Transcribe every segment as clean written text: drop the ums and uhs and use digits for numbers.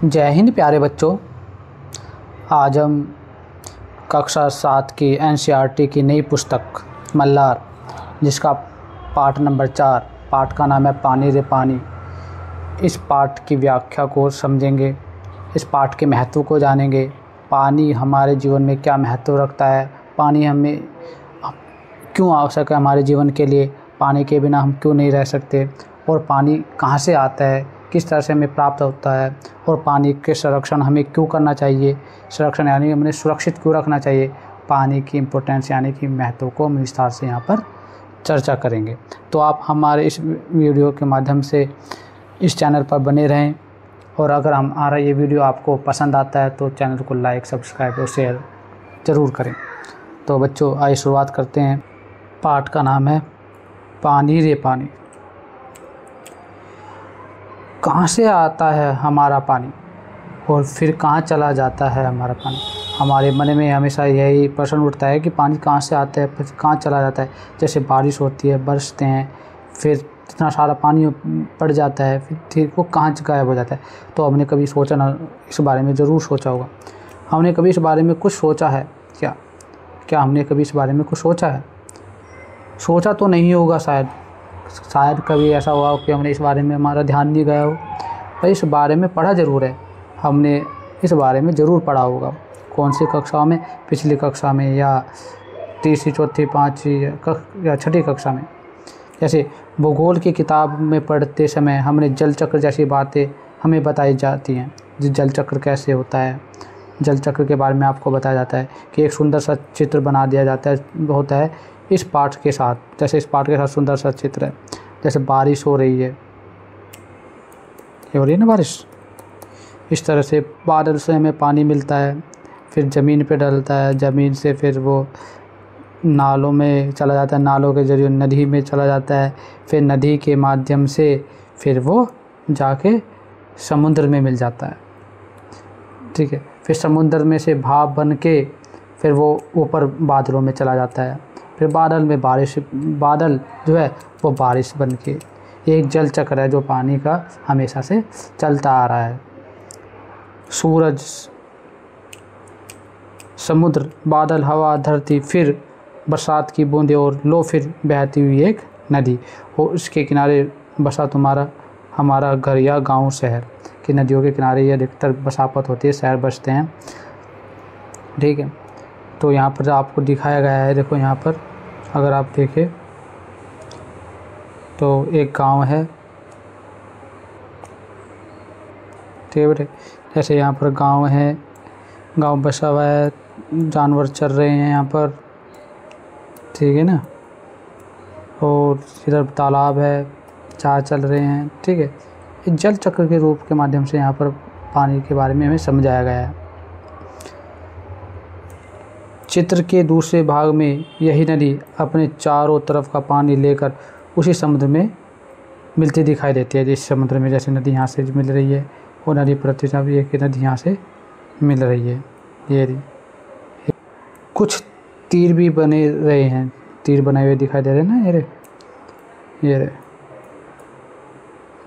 जय हिंद प्यारे बच्चों। आज हम कक्षा 7 की एनसीईआरटी की नई पुस्तक मल्हार, जिसका पाठ नंबर 4, पाठ का नाम है पानी रे पानी। इस पाठ की व्याख्या को समझेंगे, इस पाठ के महत्व को जानेंगे। पानी हमारे जीवन में क्या महत्व रखता है, पानी हमें क्यों आवश्यक है हमारे जीवन के लिए, पानी के बिना हम क्यों नहीं रह सकते, और पानी कहाँ से आता है, किस तरह से हमें प्राप्त होता है, और पानी के संरक्षण हमें क्यों करना चाहिए, संरक्षण यानी हमें सुरक्षित क्यों रखना चाहिए। पानी की इम्पोर्टेंस यानी कि महत्व को हम विस्तार से यहाँ पर चर्चा करेंगे। तो आप हमारे इस वीडियो के माध्यम से इस चैनल पर बने रहें, और अगर हमारा ये वीडियो आपको पसंद आता है तो चैनल को लाइक, सब्सक्राइब और शेयर ज़रूर करें। तो बच्चों, आइए शुरुआत करते हैं। पाठ का नाम है पानी रे पानी। कहाँ से आता है हमारा पानी और फिर कहाँ चला जाता है हमारा पानी। हमारे मन में हमेशा यही प्रश्न उठता है कि पानी कहाँ से आता है, फिर कहाँ चला जाता है। जैसे बारिश होती है, बरसते हैं, फिर इतना सारा पानी पड़ जाता है, फिर वो कहाँ गायब हो जाता है। तो हमने कभी सोचा ना, इस बारे में ज़रूर सोचा होगा। हमने कभी इस बारे में कुछ सोचा है क्या हमने कभी इस बारे में कुछ सोचा है? सोचा तो नहीं होगा शायद कभी ऐसा हुआ हो कि हमने इस बारे में हमारा ध्यान नहीं गया हो, पर इस बारे में पढ़ा ज़रूर है। हमने इस बारे में ज़रूर पढ़ा होगा। कौन सी कक्षा में? पिछली कक्षा में, या तीसरी, चौथी, पाँचवीं या छठी कक्षा में। जैसे भूगोल की किताब में पढ़ते समय हमने जल चक्र जैसी बातें हमें बताई जाती हैं। जल चक्र कैसे होता है, जल चक्र के बारे में आपको बताया जाता है कि एक सुंदर सा चित्र बना दिया जाता है इस पाठ के साथ। जैसे इस पाठ के साथ सुंदर सा चित्र है, जैसे बारिश हो रही है, ये हो रही है ना बारिश। इस तरह से बादल से हमें पानी मिलता है, फिर ज़मीन पे डलता है, ज़मीन से फिर वो नालों में चला जाता है, नालों के जरिए नदी में चला जाता है, फिर नदी के माध्यम से फिर वो जाके समुद्र में मिल जाता है। ठीक है, फिर समुद्र में से भाप बन के फिर वो ऊपर बादलों में चला जाता है, फिर बादल जो है वो बारिश बन के। एक जल चक्र है जो पानी का हमेशा से चलता आ रहा है। सूरज, समुद्र, बादल, हवा, धरती, फिर बरसात की बूंदें, और लो फिर बहती हुई एक नदी, और उसके किनारे बसा हमारा घर या गांव, शहर की नदियों के किनारे ये अधिकतर बसापत होती है, शहर बसते हैं। ठीक है, तो यहाँ पर आपको दिखाया गया है, देखो यहाँ पर अगर आप देखें तो एक गांव है। ठीक है बेटे, जैसे यहाँ पर गांव है, गांव बसा हुआ है, जानवर चल रहे हैं यहाँ पर, ठीक है ना, और इधर तालाब है, चार चल रहे हैं। ठीक है, इस जल चक्र के रूप के माध्यम से यहाँ पर पानी के बारे में हमें समझाया गया है। चित्र के दूसरे भाग में यही नदी अपने चारों तरफ का पानी लेकर उसी समुद्र में मिलती दिखाई देती है। जिस समुद्र में जैसे नदी यहाँ से मिल रही है, वो नदी प्रतिशत भी एक नदी यहाँ से मिल रही है। ये कुछ तीर भी बने रहे हैं, तीर बने हुए दिखाई दे रहे हैं ना, ये रहे।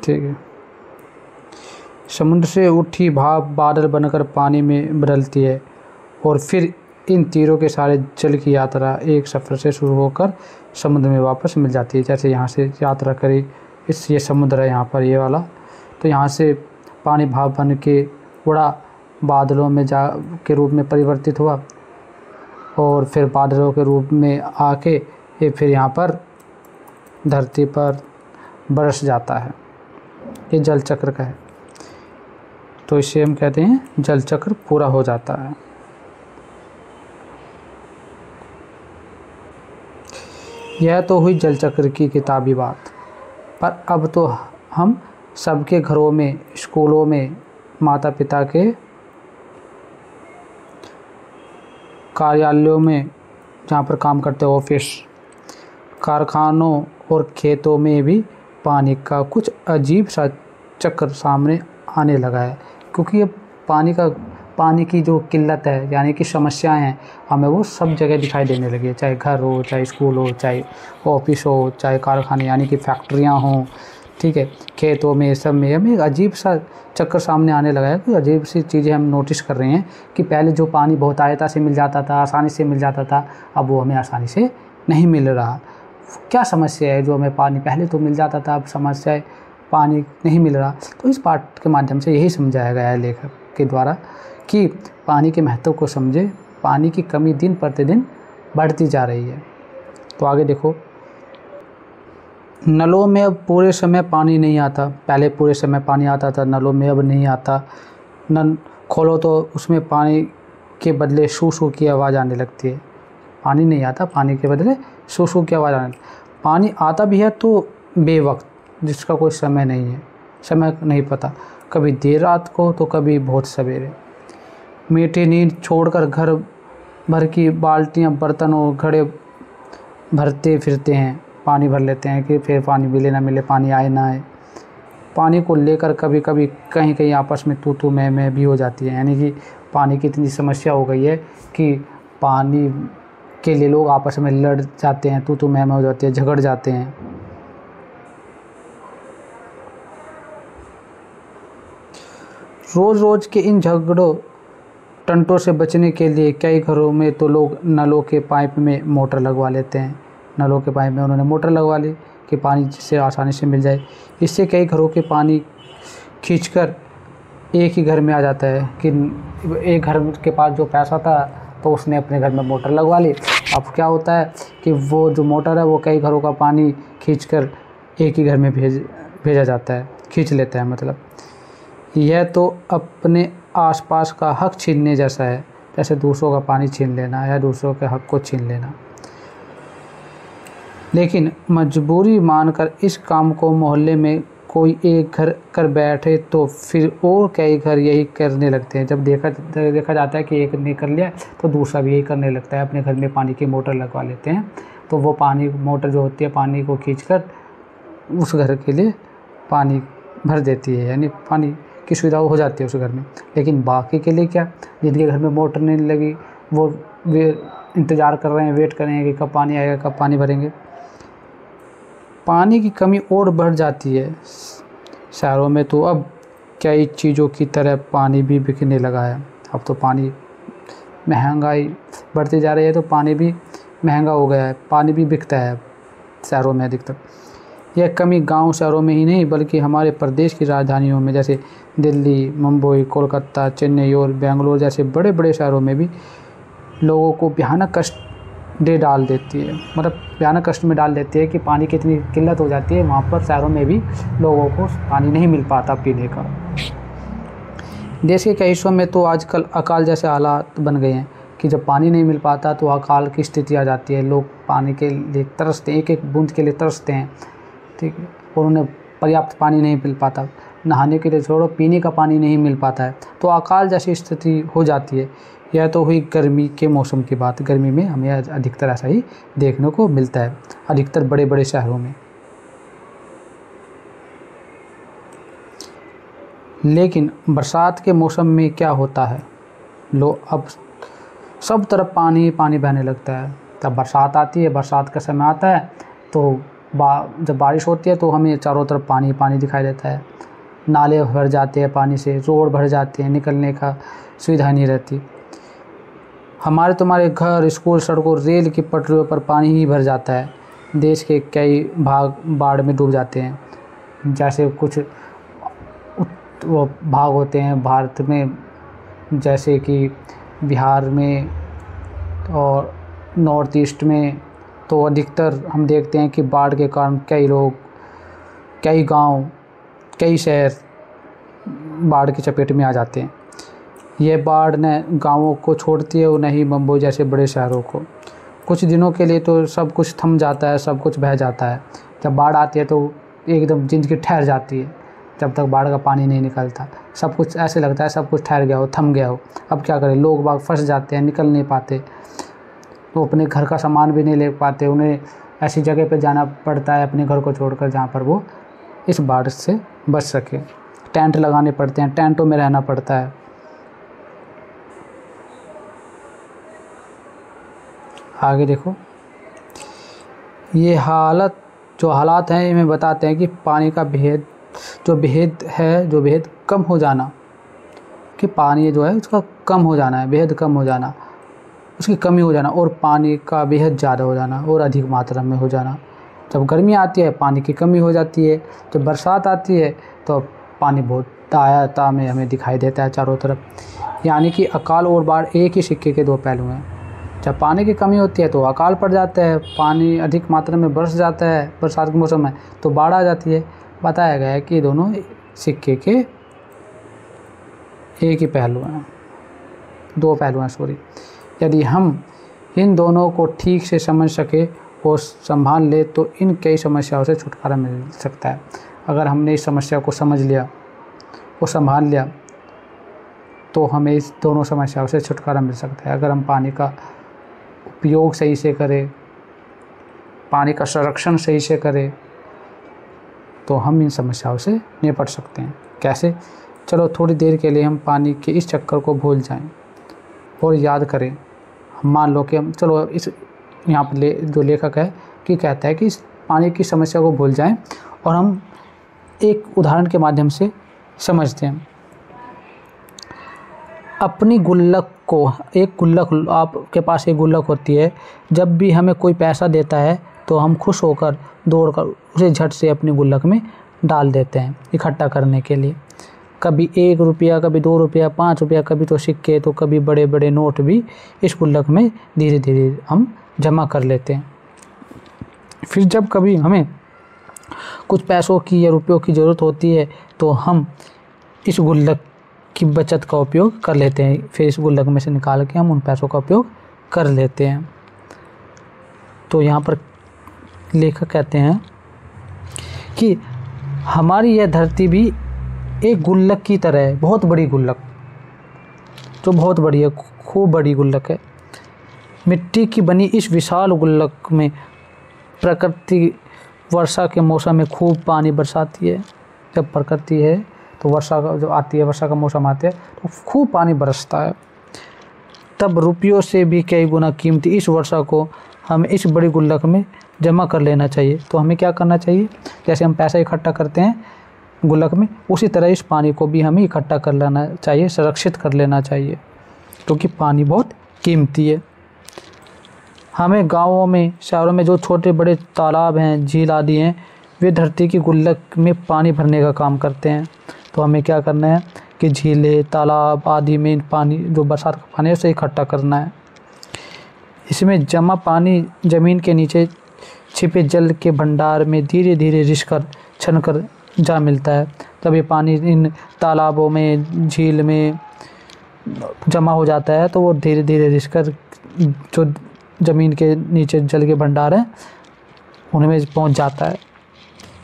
ठीक है, समुद्र से उठी भाप बादल बनकर पानी में बदलती है, और फिर इन तीरों के सारे जल की यात्रा एक सफ़र से शुरू होकर समुद्र में वापस मिल जाती है। जैसे यहाँ से यात्रा करी, ये समुद्र है यहाँ पर, ये वाला, तो यहाँ से पानी भाप बन के उड़ा, बादलों में के रूप में परिवर्तित हुआ, और फिर बादलों के रूप में आके ये फिर यहाँ पर धरती पर बरस जाता है। ये जल चक्र का है, तो इसे हम कहते हैं जल चक्र पूरा हो जाता है। यह तो हुई जल चक्र की किताबी बात, पर अब तो हम सबके घरों में, स्कूलों में, माता पिता के कार्यालयों में, जहाँ पर काम करते हैं, ऑफिस, कारखानों और खेतों में भी पानी का कुछ अजीब सा चक्र सामने आने लगा है। क्योंकि अब पानी की जो किल्लत है, यानी कि समस्याएं हैं, हमें वो सब जगह दिखाई देने लगी है। चाहे घर हो, चाहे स्कूल हो, चाहे ऑफिस हो, चाहे कारखाने यानी कि फैक्ट्रियां हों, ठीक है। खेतों में सब में हमें एक अजीब सा चक्कर सामने आने लगा है, कोई अजीब सी चीज़ें हम नोटिस कर रहे हैं कि पहले जो पानी बहुतायता से मिल जाता था, आसानी से मिल जाता था, अब वो हमें आसानी से नहीं मिल रहा। क्या समस्या है जो हमें पानी पहले तो मिल जाता था, अब समस्या है पानी नहीं मिल रहा। तो इस पाठ के माध्यम से यही समझाया गया है लेखक के द्वारा कि पानी के महत्व को समझे। पानी की कमी दिन प्रतिदिन बढ़ती जा रही है। तो आगे देखो, नलों में अब पूरे समय पानी नहीं आता। पहले पूरे समय पानी आता था नलों में, अब नहीं आता। नल खोलो तो उसमें पानी के बदले शू शू की आवाज़ आने लगती है। पानी नहीं आता, पानी के बदले शू शू की आवाज़ आने लगती है। पानी आता भी है तो बेवक्त, जिसका कोई समय नहीं है, समय नहीं पता, कभी देर रात को तो कभी बहुत सवेरे। मीठी नींद छोड़कर घर भर की बाल्टियाँ, बर्तन और घड़े भरते फिरते हैं, पानी भर लेते हैं कि फिर पानी मिले ना मिले, पानी आए ना आए। पानी को लेकर कभी कभी कहीं कहीं आपस में तू तू मैं भी हो जाती है। यानी कि पानी की इतनी समस्या हो गई है कि पानी के लिए लोग आपस में लड़ जाते हैं, तू तू मैं हो जाती है, झगड़ जाते हैं। रोज़ रोज़ के इन झगड़ों टंटों से बचने के लिए कई घरों में तो लोग नलों के पाइप में मोटर लगवा लेते हैं। नलों के पाइप में उन्होंने मोटर लगवा ली कि पानी से आसानी से मिल जाए। इससे कई घरों के पानी खींचकर एक ही घर में आ जाता है कि एक घर के पास जो पैसा था तो उसने अपने घर में मोटर लगवा ली। अब क्या होता है कि वो जो मोटर है वो कई घरों का पानी खींचकर एक ही घर में भेजा जाता है, खींच लेता है। मतलब यह तो अपने आसपास का हक छीनने जैसा है, जैसे दूसरों का पानी छीन लेना या दूसरों के हक को छीन लेना। लेकिन मजबूरी मानकर इस काम को मोहल्ले में कोई एक घर कर बैठे तो फिर और कई घर यही करने लगते हैं। जब देखा जाता है कि एक ने कर लिया तो दूसरा भी यही करने लगता है, अपने घर में पानी की मोटर लगवा लेते हैं। तो वो पानी मोटर जो होती है पानी को खींचकर उस घर के लिए पानी भर देती है, यानी पानी की सुविधा हो जाती है उस घर में। लेकिन बाकी के लिए क्या, जिनके घर में मोटर नहीं लगी वो वे इंतज़ार कर रहे हैं, वेट कर रहे हैं कि कब पानी आएगा, कब पानी भरेंगे। पानी की कमी और बढ़ जाती है। शहरों में तो अब कई चीज़ों की तरह पानी भी बिकने लगा है। अब तो पानी महंगाई बढ़ती जा रही है तो पानी भी महंगा हो गया है, पानी भी बिकता है शहरों में अधिकतर। यह कमी गांव शहरों में ही नहीं बल्कि हमारे प्रदेश की राजधानियों में जैसे दिल्ली, मुंबई, कोलकाता, चेन्नई और बेंगलोर जैसे बड़े बड़े शहरों में भी लोगों को भयानक कष्ट डाल देती है। मतलब भयानक कष्ट में डाल देती है कि पानी की इतनी किल्लत हो जाती है वहाँ पर शहरों में भी लोगों को पानी नहीं मिल पाता पीने का। देश के कई हिस्सों में तो आजकल अकाल जैसे हालात बन गए हैं कि जब पानी नहीं मिल पाता तो अकाल की स्थिति आ जाती है। लोग पानी के लिए तरसते हैं, एक एक बूंद के लिए तरसते हैं, ठीक है, और उन्हें पर्याप्त पानी नहीं मिल पाता। नहाने के लिए छोड़ो, पीने का पानी नहीं मिल पाता है तो अकाल जैसी स्थिति हो जाती है। यह तो हुई गर्मी के मौसम की बात। गर्मी में हमें अधिकतर ऐसा ही देखने को मिलता है, अधिकतर बड़े बड़े शहरों में। लेकिन बरसात के मौसम में क्या होता है, अब सब तरफ पानी पानी बहने लगता है। तब बरसात आती है, बरसात का समय आता है तो जब बारिश होती है तो हमें चारों तरफ पानी पानी दिखाई देता है। नाले भर जाते हैं पानी से, रोड भर जाते हैं, निकलने का सुविधा नहीं रहती। हमारे तुम्हारे घर, स्कूल, सड़कों, रेल की पटरियों पर पानी ही भर जाता है। देश के कई भाग बाढ़ में डूब जाते हैं। जैसे कुछ वो भाग होते हैं भारत में, जैसे कि बिहार में और नॉर्थ ईस्ट में, तो अधिकतर हम देखते हैं कि बाढ़ के कारण कई लोग, कई गांव, कई शहर बाढ़ की चपेट में आ जाते हैं। यह बाढ़ न गांवों को छोड़ती है और न ही मुंबई जैसे बड़े शहरों को। कुछ दिनों के लिए तो सब कुछ थम जाता है, सब कुछ बह जाता है। जब बाढ़ आती है तो एकदम ज़िंदगी ठहर जाती है। जब तक बाढ़ का पानी नहीं निकलता सब कुछ ऐसे लगता है सब कुछ ठहर गया हो, थम गया हो। अब क्या करें, लोग बाग फंस जाते हैं, निकल नहीं पाते, तो अपने घर का सामान भी नहीं ले पाते। उन्हें ऐसी जगह पे जाना पड़ता है अपने घर को छोड़कर जहाँ पर वो इस बाढ़ से बच सके। टेंट लगाने पड़ते हैं, टेंटों में रहना पड़ता है। आगे देखो, ये हालत जो हालात हैं हमें बताते हैं कि पानी का जो बेहद कम हो जाना, कि पानी जो है उसका कम हो जाना है, बेहद कम हो जाना, उसकी कमी हो जाना, और पानी का बेहद ज़्यादा हो जाना और अधिक मात्रा में हो जाना। जब गर्मी आती है पानी की कमी हो जाती है, जब बरसात आती है तो पानी बहुत ताया में हमें दिखाई देता है चारों तरफ। यानी कि अकाल और बाढ़ एक ही सिक्के के दो पहलू हैं। जब पानी की कमी होती है तो अकाल पड़ जाता है, पानी अधिक मात्रा में बरस जाता है बरसात के मौसम में तो बाढ़ आ जाती है। बताया गया है कि दोनों सिक्के के एक ही पहलू हैं, दो पहलू हैं सॉरी। यदि हम इन दोनों को ठीक से समझ सके और संभाल ले तो इन कई समस्याओं से छुटकारा मिल सकता है। अगर हमने इस समस्या को समझ लिया और संभाल लिया तो हमें इस दोनों समस्याओं से छुटकारा मिल सकता है। अगर हम पानी का उपयोग सही से करें, पानी का संरक्षण सही से करें तो हम इन समस्याओं से निपट सकते हैं। कैसे? चलो थोड़ी देर के लिए हम पानी के इस चक्कर को भूल जाएं और याद करें। हम मान लो कि हम चलो इस यहाँ पर जो लेखक है कि कहता है कि इस पानी की समस्या को भूल जाएं और हम एक उदाहरण के माध्यम से समझते हैं। अपनी गुल्लक को, एक गुल्लक, आपके पास एक गुल्लक होती है, जब भी हमें कोई पैसा देता है तो हम खुश होकर दौड़कर उसे झट से अपनी गुल्लक में डाल देते हैं इकट्ठा करने के लिए। कभी 1 रुपया, कभी 2 रुपया, 5 रुपया, कभी तो सिक्के, तो कभी बड़े बड़े नोट भी इस गुल्लक में धीरे धीरे हम जमा कर लेते हैं। फिर जब कभी हमें कुछ पैसों की या रुपयों की ज़रूरत होती है तो हम इस गुल्लक की बचत का उपयोग कर लेते हैं। फिर इस गुल्लक में से निकाल के हम उन पैसों का उपयोग कर लेते हैं। तो यहाँ पर लेखक कहते हैं कि हमारी यह धरती भी एक गुल्लक की तरह है, बहुत बड़ी गुल्लक, जो बहुत बड़ी है, खूब बड़ी गुल्लक है। मिट्टी की बनी इस विशाल गुल्लक में प्रकृति वर्षा के मौसम में खूब पानी बरसाती है। जब प्रकृति है तो वर्षा का जो आती है, वर्षा का मौसम आता है तो खूब पानी बरसता है। तब रुपयों से भी कई गुना कीमती इस वर्षा को हमें इस बड़ी गुल्लक में जमा कर लेना चाहिए। तो हमें क्या करना चाहिए? जैसे हम पैसा इकट्ठा करते हैं गुल्लक में, उसी तरह इस पानी को भी हमें इकट्ठा कर लेना चाहिए, संरक्षित कर लेना चाहिए, क्योंकि पानी बहुत कीमती है। हमें गाँवों में, शहरों में जो छोटे बड़े तालाब हैं, झील आदि हैं, वे धरती की गुल्लक में पानी भरने का काम करते हैं। तो हमें क्या करना है कि झीलें, तालाब आदि में पानी, जो बरसात का पानी है, उसे इकट्ठा करना है। इसमें जमा पानी ज़मीन के नीचे छिपे जल के भंडार में धीरे धीरे रिसकर छनकर जा मिलता है। तब ये पानी इन तालाबों में, झील में जमा हो जाता है तो वो धीरे धीरे रिसकर जो ज़मीन के नीचे जल के भंडार हैं उनमें पहुंच जाता है।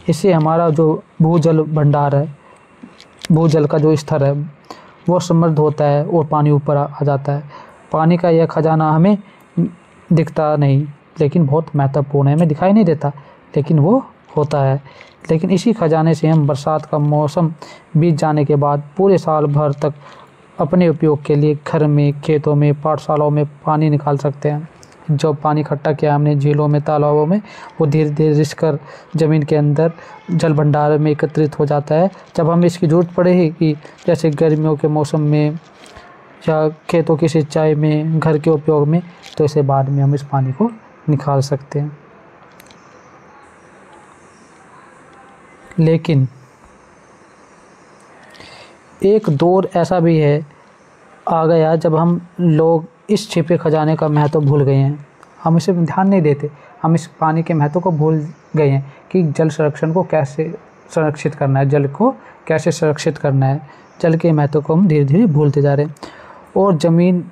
इससे हमारा जो भूजल भंडार है, भूजल का जो स्तर है वो समृद्ध होता है और पानी ऊपर आ जाता है। पानी का यह खजाना हमें दिखता नहीं, लेकिन बहुत महत्वपूर्ण है। हमें दिखाई नहीं देता लेकिन वो होता है। लेकिन इसी खजाने से हम बरसात का मौसम बीत जाने के बाद पूरे साल भर तक अपने उपयोग के लिए घर में, खेतों में, पाठशालाओं में पानी निकाल सकते हैं। जो पानी इकट्ठा किया हमने झीलों में, तालाबों में, वो धीरे धीरे रिसकर ज़मीन के अंदर जल भंडार में एकत्रित हो जाता है। जब हमें इसकी ज़रूरत पड़ेगी, जैसे गर्मियों के मौसम में या खेतों की सिंचाई में, घर के उपयोग में, तो इसे बाद में हम इस पानी को निकाल सकते हैं। लेकिन एक दौर ऐसा भी है आ गया जब हम लोग इस छिपे खजाने का महत्व भूल गए हैं। हम इसे ध्यान नहीं देते, हम इस पानी के महत्व को भूल गए हैं कि जल संरक्षण को कैसे संरक्षित करना है, जल को कैसे संरक्षित करना है। जल के महत्व को हम धीरे धीरे भूलते जा रहे हैं और ज़मीन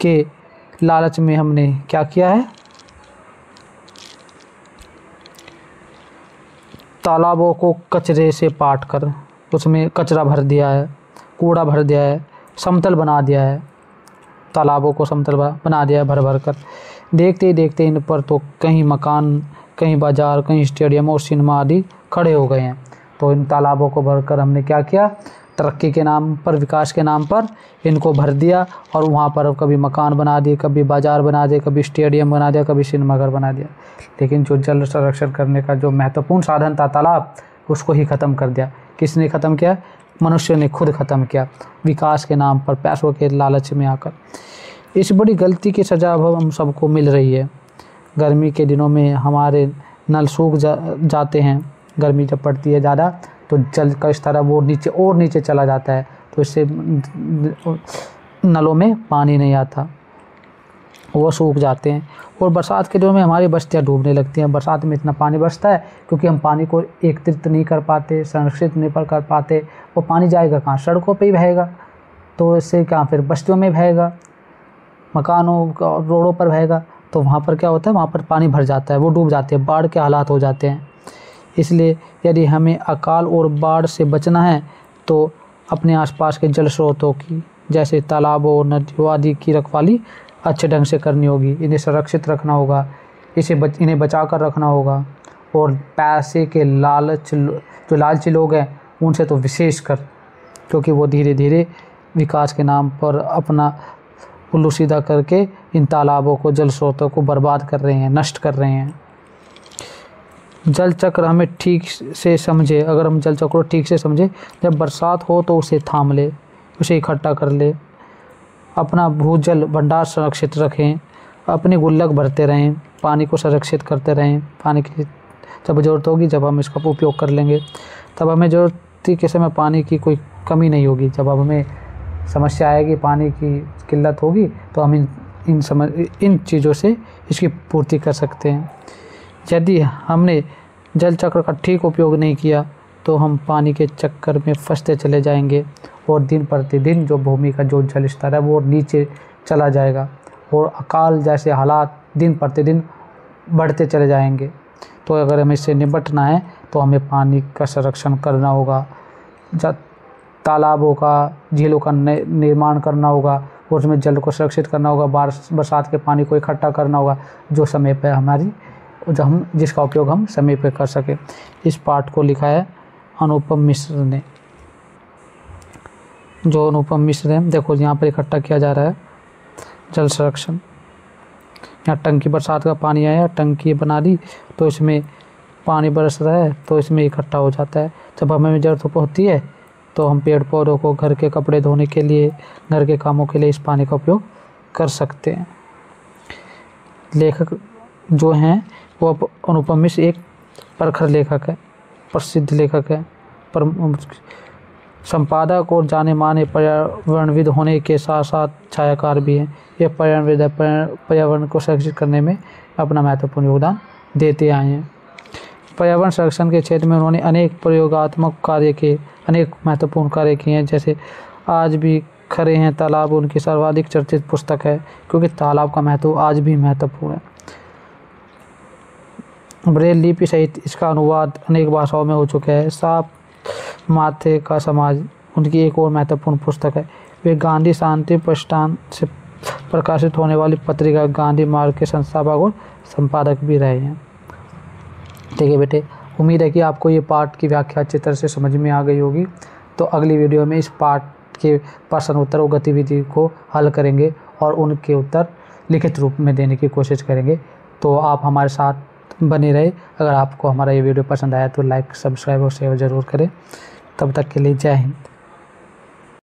के लालच में हमने क्या किया है, तालाबों को कचरे से पाट कर उसमें कचरा भर दिया है, कूड़ा भर दिया है, समतल बना दिया है, तालाबों को समतल बना दिया है भर भर कर। देखते ही देखते इन पर तो कहीं मकान, कहीं बाज़ार, कहीं स्टेडियम और सिनेमा आदि खड़े हो गए हैं। तो इन तालाबों को भरकर हमने क्या किया, तरक्की के नाम पर, विकास के नाम पर इनको भर दिया और वहाँ पर कभी मकान बना दिए, कभी बाज़ार बना दिए, कभी स्टेडियम बना दिया, कभी सिनेमाघर बना दिया। लेकिन जो जल संरक्षण करने का जो महत्वपूर्ण साधन था तालाब, उसको ही ख़त्म कर दिया। किसने ख़त्म किया? मनुष्य ने खुद ख़त्म किया, विकास के नाम पर, पैसों के लालच में आकर। इस बड़ी गलती की सज़ा अब हम सबको मिल रही है। गर्मी के दिनों में हमारे नल सूख जाते हैं। गर्मी जब पड़ती है ज़्यादा तो जल का स्तर वो नीचे और नीचे चला जाता है, तो इससे नलों में पानी नहीं आता, वो सूख जाते हैं। और बरसात के दिनों में हमारी बस्तियाँ डूबने लगती हैं। बरसात में इतना पानी बरसता है क्योंकि हम पानी को एकत्रित नहीं कर पाते, संरक्षित नहीं कर पाते। वो पानी जाएगा कहाँ? सड़कों पे ही बहेगा। तो इससे क्या, फिर बस्तियों में बहेगा, मकानों रोडों पर बहेगा। तो वहाँ पर क्या होता है? वहाँ पर पानी भर जाता है, वो डूब जाते हैं, बाढ़ के हालात हो जाते हैं। इसलिए यदि हमें अकाल और बाढ़ से बचना है तो अपने आसपास के जल स्रोतों की, जैसे तालाबों, नदियों आदि की रखवाली अच्छे ढंग से करनी होगी। इन्हें संरक्षित रखना होगा, इन्हें बचा कर रखना होगा। और पैसे के जो लालची लोग हैं उनसे तो विशेष कर, क्योंकि वो धीरे धीरे विकास के नाम पर अपना उल्लू सीधा करके इन तालाबों को, जल स्रोतों को बर्बाद कर रहे हैं, नष्ट कर रहे हैं। जल चक्र हमें ठीक से समझे, अगर हम जल चक्र को ठीक से समझे, जब बरसात हो तो उसे थाम ले, उसे इकट्ठा कर ले, अपना भूजल भंडार संरक्षित रखें, अपने गुल्लक भरते रहें, पानी को संरक्षित करते रहें। पानी की जब ज़रूरत होगी, जब हम इसका उपयोग कर लेंगे, तब हमें ज़रूरत के समय पानी की कोई कमी नहीं होगी। जब अब हमें समस्या आएगी, पानी की किल्लत होगी, तो हम इन चीज़ों से इसकी पूर्ति कर सकते हैं। यदि हमने जल चक्र का ठीक उपयोग नहीं किया तो हम पानी के चक्कर में फंसते चले जाएंगे और दिन प्रतिदिन जो भूमि का जो जल स्तर है वो नीचे चला जाएगा और अकाल जैसे हालात दिन प्रतिदिन बढ़ते चले जाएंगे। तो अगर हमें इससे निपटना है तो हमें पानी का संरक्षण करना होगा, तालाबों का, झीलों का निर्माण करना होगा, उसमें जल को सुरक्षित करना होगा, बरसात के पानी को इकट्ठा करना होगा, जो समय पर जिसका उपयोग हम समय पे कर सकें। इस पाठ को लिखा है अनुपम मिश्र ने। जो अनुपम मिश्र है, देखो यहाँ पर इकट्ठा किया जा रहा है जल संरक्षण। यहाँ टंकी, बरसात का पानी आया, टंकी बना दी, तो इसमें पानी बरस रहा है तो इसमें इकट्ठा हो जाता है। जब हमें ज़रूरत होती है तो हम पेड़ पौधों को, घर के कपड़े धोने के लिए, घर के कामों के लिए इस पानी का उपयोग कर सकते हैं। लेखक जो हैं वो अनुपम मिश्र एक प्रखर लेखक है, प्रसिद्ध लेखक है, पर संपादक और जाने माने पर्यावरणविद होने के साथ साथ छायाकार भी हैं। ये पर्यावरणविद पर्यावरण को संरक्षित करने में अपना महत्वपूर्ण योगदान देते आए हैं। पर्यावरण संरक्षण के क्षेत्र में उन्होंने अनेक प्रयोगात्मक कार्य किए, अनेक महत्वपूर्ण कार्य किए हैं। जैसे आज भी खरे हैं तालाब उनकी सर्वाधिक चर्चित पुस्तक है, क्योंकि तालाब का महत्व आज भी महत्वपूर्ण है। ब्रेल लिपि सहित इसका अनुवाद अनेक भाषाओं में हो चुका है। सांप माथे का समाज उनकी एक और महत्वपूर्ण पुस्तक है। वे गांधी शांति प्रतिष्ठान से प्रकाशित होने वाली पत्रिका गांधी मार्ग के संस्थापक और संपादक भी रहे हैं। ठीक है बेटे, उम्मीद है कि आपको ये पाठ की व्याख्या अच्छी तरह से समझ में आ गई होगी। तो अगली वीडियो में इस पाठ के प्रश्न उत्तर और गतिविधि को हल करेंगे और उनके उत्तर लिखित रूप में देने की कोशिश करेंगे। तो आप हमारे साथ बने रहे। अगर आपको हमारा ये वीडियो पसंद आया तो लाइक, सब्सक्राइब और शेयर ज़रूर करें। तब तक के लिए जय हिंद।